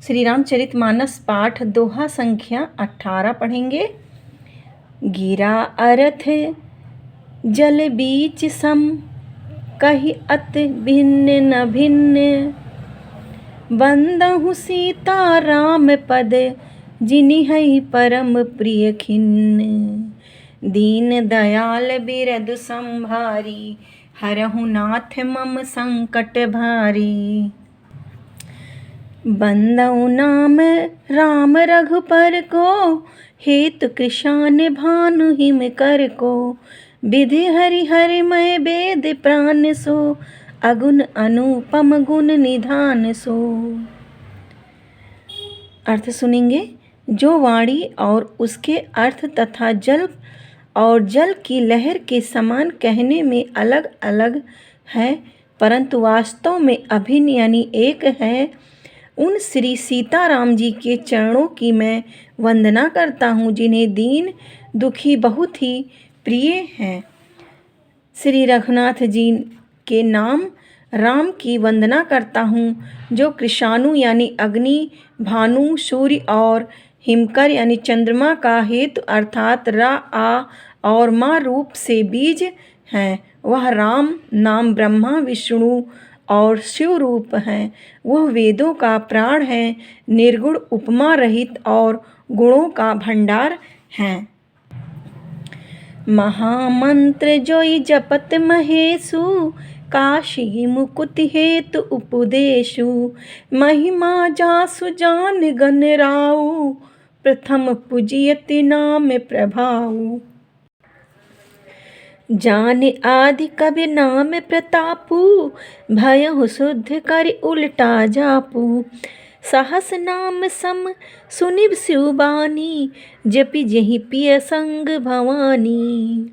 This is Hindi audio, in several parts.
श्री रामचरितमानस पाठ दोहा संख्या 18 पढ़ेंगे। गिरा अर्थ जल बीच सम, कहि अति भिन्न न भिन्न। बंदहु सीता राम पद, जिनिहि परम प्रिय खिन्न। दीन दयाल बिरदु संभारी, हरहु नाथ मम संकट भारी। बंदउ नाम राम रघुपर को, हेतु कृशान भानु हिम कर को। विधि हरि हरि मय वेद प्राण सो, अगुण अनुपम गुण निधान सो। अर्थ सुनेंगे। जो वाणी और उसके अर्थ तथा जल और जल की लहर के समान कहने में अलग अलग है, परंतु वास्तव में अभिन्न यानी एक है, उन श्री सीताराम जी के चरणों की मैं वंदना करता हूँ, जिन्हें दीन दुखी बहुत ही प्रिय हैं। श्री रघुनाथ जी के नाम राम की वंदना करता हूँ, जो कृशानु यानी अग्नि, भानु, सूर्य और हिमकर यानी चंद्रमा का हेतु अर्थात रा, आ और मा रूप से बीज हैं। वह राम नाम ब्रह्मा, विष्णु और शिव रूप हैं। वह वेदों का प्राण है, निर्गुण, उपमा रहित और गुणों का भंडार हैं। महामंत्र जोई जपत महेशु, काशी मुकुट हेतु उपदेशु। महिमा जासु जान गन राउ, प्रथम पूजियति नाम प्रभाऊ। जान आदि कबि नाम प्रतापु, भयहु शुद्ध कर उल्टा जापू। सहस नाम सम सुनिब शिव बानी, जपि जहि पिय संग भवानी।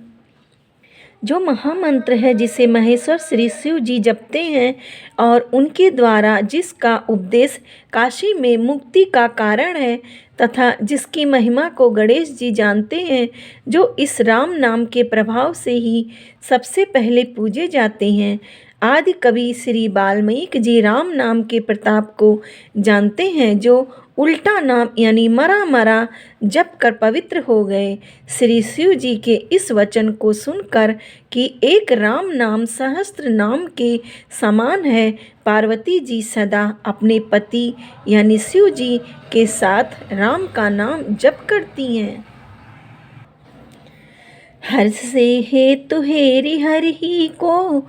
जो महामंत्र है जिसे महेश्वर श्री शिव जी जपते हैं और उनके द्वारा जिसका उपदेश काशी में मुक्ति का कारण है तथा जिसकी महिमा को गणेश जी जानते हैं, जो इस राम नाम के प्रभाव से ही सबसे पहले पूजे जाते हैं। आदि कवि श्री वाल्मीकि जी राम नाम के प्रताप को जानते हैं, जो उल्टा नाम यानी मरा मरा जप कर पवित्र हो गए। श्री शिव जी के इस वचन को सुनकर कि एक राम नाम सहस्त्र नाम के समान है, पार्वती जी सदा अपने पति यानी शिव जी के साथ राम का नाम जप करती हैं। हर्ष से हेतु हेरि हरि ही को,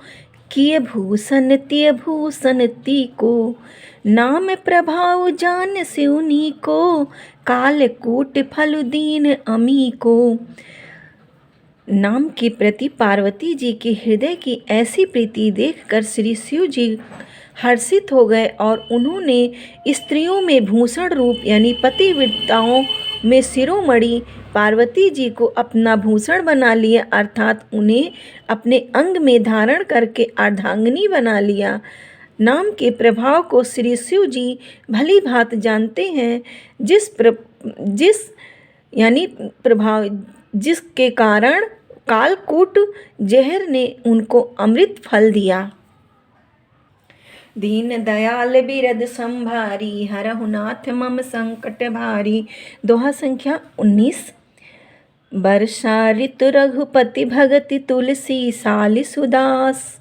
किए भूषण तिय भूषण ती को। नाम प्रभाव जान सिउनी को, कालकूट फल दीन अमी को। नाम के प्रति पार्वती जी के हृदय की ऐसी प्रीति देखकर श्री शिव जी हर्षित हो गए और उन्होंने स्त्रियों में भूषण रूप यानी पतिव्रताओं में शिरोमणि पार्वती जी को अपना भूषण बना लिया, अर्थात उन्हें अपने अंग में धारण करके अर्धांगिनी बना लिया। नाम के प्रभाव को श्री शिव जी भली भांति जानते हैं, जिसके कारण कालकूट जहर ने उनको अमृत फल दिया। दीन दयाल बिरद संभारी, हरहु नाथ मम संकट भारी। दोहा संख्या 19। वर्षा ऋतु रघुपति भगति, तुलसी साल सुदास।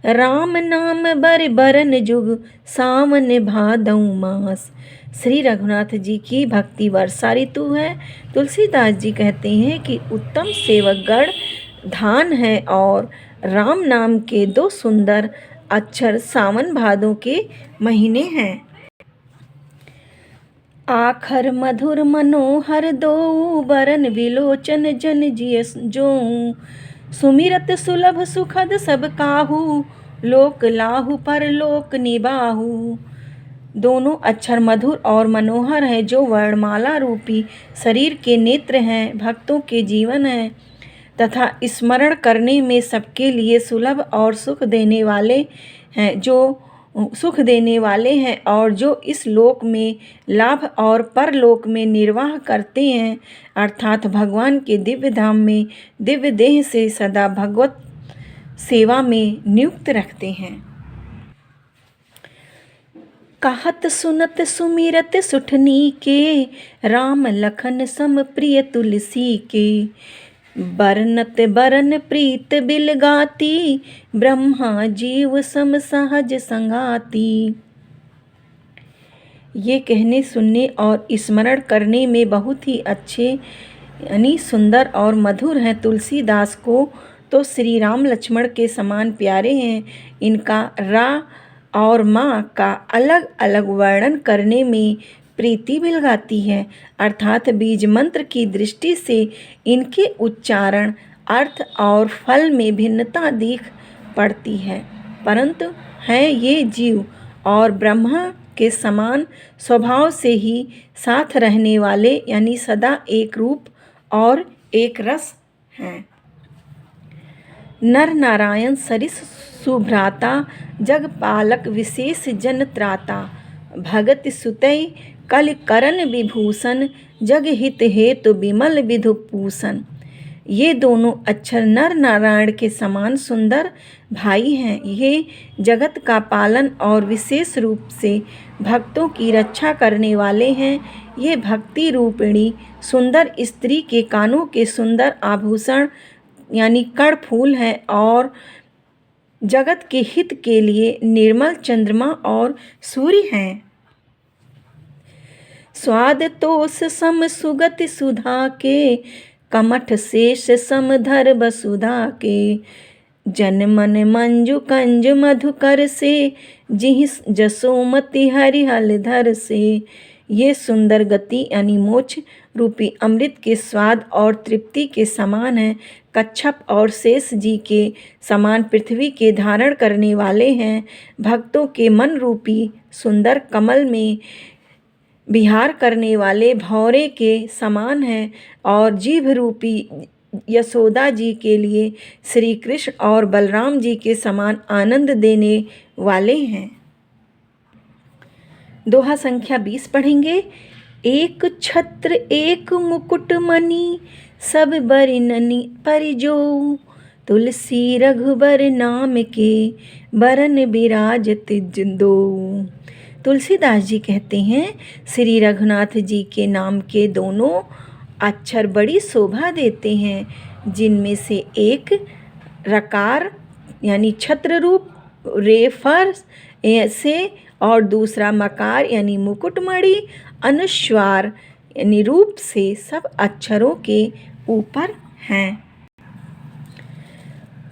राम नाम बर बरन जुग, सावन भादौ मास। श्री रघुनाथ जी की भक्ति वर्षा ऋतु है। तुलसीदास जी कहते हैं कि उत्तम सेवकगण धान है और राम नाम के दो सुंदर अक्षर सावन भादों के महीने हैं। आखर मधुर मनोहर दो, बरन विलोचन जन जिय जोऊ। सुमिरत सुलभ सुखद सब काहू, लोक लाहू पर लोक निबाहू। दोनों अक्षर मधुर और मनोहर हैं, जो वर्णमाला रूपी शरीर के नेत्र हैं, भक्तों के जीवन हैं तथा स्मरण करने में सबके लिए सुलभ और सुख देने वाले हैं, और जो इस लोक में लाभ और परलोक में निर्वाह करते हैं, अर्थात भगवान के दिव्य धाम में दिव्य देह से सदा भगवत सेवा में नियुक्त रखते हैं। कहत सुनत सुमिरत सुठनी के, राम लखन सम प्रिय तुलसी के। बरनत बरन प्रीत बिल गाती, ब्रह्मा जीव सम सहज संगाती। ये कहने सुनने और स्मरण करने में बहुत ही अच्छे यानी सुंदर और मधुर हैं। तुलसीदास को तो श्री राम लक्ष्मण के समान प्यारे हैं। इनका रा और माँ का अलग अलग वर्णन करने में प्रीति बिलगाती है, अर्थात बीज मंत्र की दृष्टि से इनके उच्चारण, अर्थ और फल में भिन्नता दिख पड़ती है, परंतु हैं ये जीव और ब्रह्मा के समान स्वभाव से ही साथ रहने वाले, यानी सदा एक रूप और एक रस हैं। नर नारायण सरिस सुभ्राता, जग पालक विशेष जन त्राता। भगत सुतै कल करन विभूषण, जग हित हेतु विमल विधु पूषण। ये दोनों अक्षर नर नारायण के समान सुंदर भाई हैं। ये जगत का पालन और विशेष रूप से भक्तों की रक्षा करने वाले हैं। ये भक्ति रूपिणी सुंदर स्त्री के कानों के सुंदर आभूषण यानी कण फूल हैं और जगत के हित के लिए निर्मल चंद्रमा और सूर्य हैं। स्वाद तोष सम सुगति सुधा के, कमठ शेष समधर वसुधा के। जन मन मंजु कंज मधुकर से, जिहि जसोमति हरिहलधर से। ये सुंदर गति यानी मोक्ष रूपी अमृत के स्वाद और तृप्ति के समान है। कच्छप और शेष जी के समान पृथ्वी के धारण करने वाले हैं। भक्तों के मन रूपी सुंदर कमल में विहार करने वाले भौरे के समान हैं और जीभ रूपी यशोदा जी के लिए श्री कृष्ण और बलराम जी के समान आनंद देने वाले हैं। दोहा संख्या 20 पढ़ेंगे। एक छत्र एक मुकुट मणि, सब बरननि परिजो। तुलसी रघुबर नाम के, बरन बिराजत दो। तुलसीदास जी कहते हैं, श्री रघुनाथ जी के नाम के दोनों अक्षर बड़ी शोभा देते हैं, जिनमें से एक रकार यानी छत्र रूप रेफर से और दूसरा मकार यानी मुकुटमणि अनुस्वार यानी रूप से सब अक्षरों के ऊपर हैं।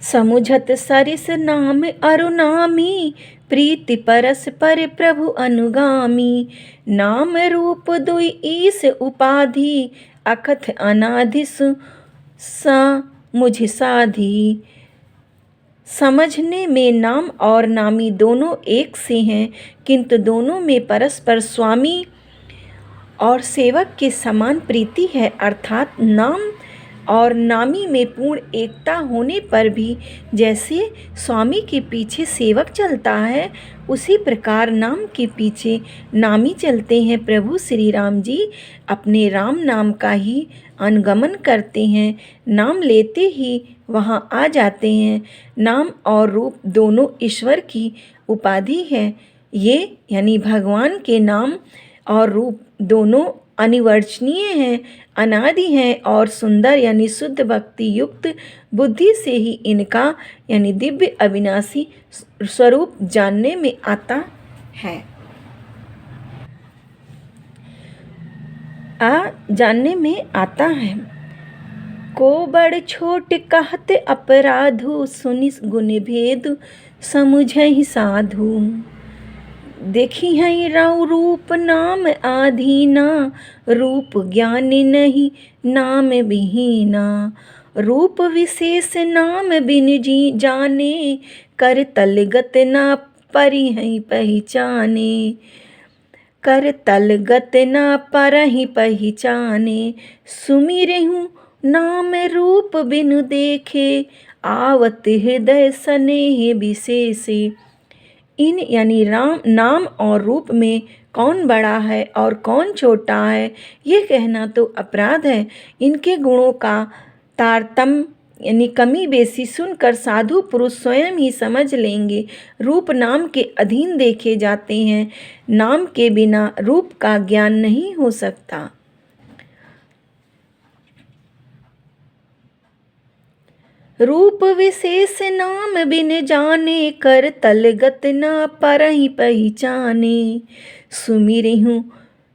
समुझत सरिस नाम अरुनामी, प्रीति परस पर प्रभु अनुगामी। नाम रूप दुई ईस उपाधि, अकथ अनाधि सा मुझ साधी। समझने में नाम और नामी दोनों एक से हैं, किंतु दोनों में परस्पर स्वामी और सेवक के समान प्रीति है, अर्थात नाम और नामी में पूर्ण एकता होने पर भी जैसे स्वामी के पीछे सेवक चलता है, उसी प्रकार नाम के पीछे नामी चलते हैं। प्रभु श्री राम जी अपने राम नाम का ही अनुगमन करते हैं, नाम लेते ही वहाँ आ जाते हैं। नाम और रूप दोनों ईश्वर की उपाधि है। ये यानी भगवान के नाम और रूप दोनों अनिवर्चनीय हैं, अनादि हैं और सुंदर यानी शुद्ध भक्ति युक्त बुद्धि से ही इनका यानी दिव्य अविनाशी स्वरूप जानने में आता है। जानने में आता है। को बड़ छोट कहत अपराधु, सुनि गुण भेद समुझहि साधु। देखी है राउ रूप नाम आधीना, रूप ज्ञान नहीं नाम विहीना। रूप विशेष नाम बिन जी जाने, कर तलगत ना परि है पहचाने। कर तलगत ना पर ही पहचाने, सुमिरहु नाम रूप बिनु देखे, आवत हृदय स्नेह विशेषे। इन यानी नाम और रूप में कौन बड़ा है और कौन छोटा है, ये कहना तो अपराध है। इनके गुणों का तारतम्य यानी कमी बेसी सुनकर साधु पुरुष स्वयं ही समझ लेंगे। रूप नाम के अधीन देखे जाते हैं। नाम के बिना रूप का ज्ञान नहीं हो सकता। रूप विशेष नाम बिन जाने, कर तलगत ना परहि पहचाने।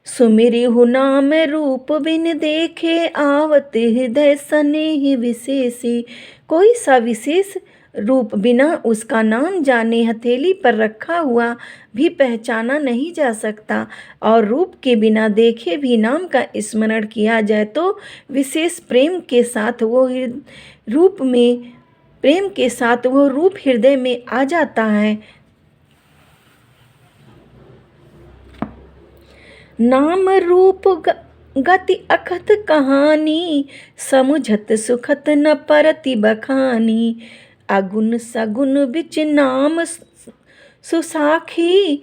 सुमिरिहु नाम रूप बिन देखे, आवत हृदय स्नेह विशेषे। कोई सा विशेष रूप बिना उसका नाम जाने हथेली पर रखा हुआ भी पहचाना नहीं जा सकता, और रूप के बिना देखे भी नाम का स्मरण किया जाए तो विशेष प्रेम के साथ वो रूप हृदय में आ जाता है। नाम रूप गति अखत कहानी, समुझत सुखत न परति बखानी। अगुन सगुन बिच नाम सुसाखी,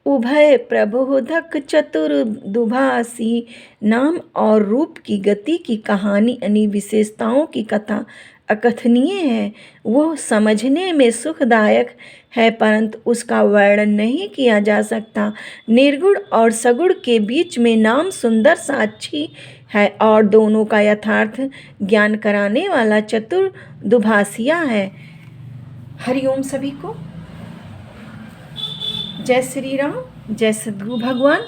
उभय प्रबोधक चतुर दुभासी। नाम और रूप की गति की कहानी यानी विशेषताओं की कथा अकथनीय है। वो समझने में सुखदायक है, परंतु उसका वर्णन नहीं किया जा सकता। निर्गुण और सगुण के बीच में नाम सुंदर साक्षी है और दोनों का यथार्थ ज्ञान कराने वाला चतुर दुभाषिया है। हरिओम सभी को। जय श्री राम, जय सद्गुरु भगवान।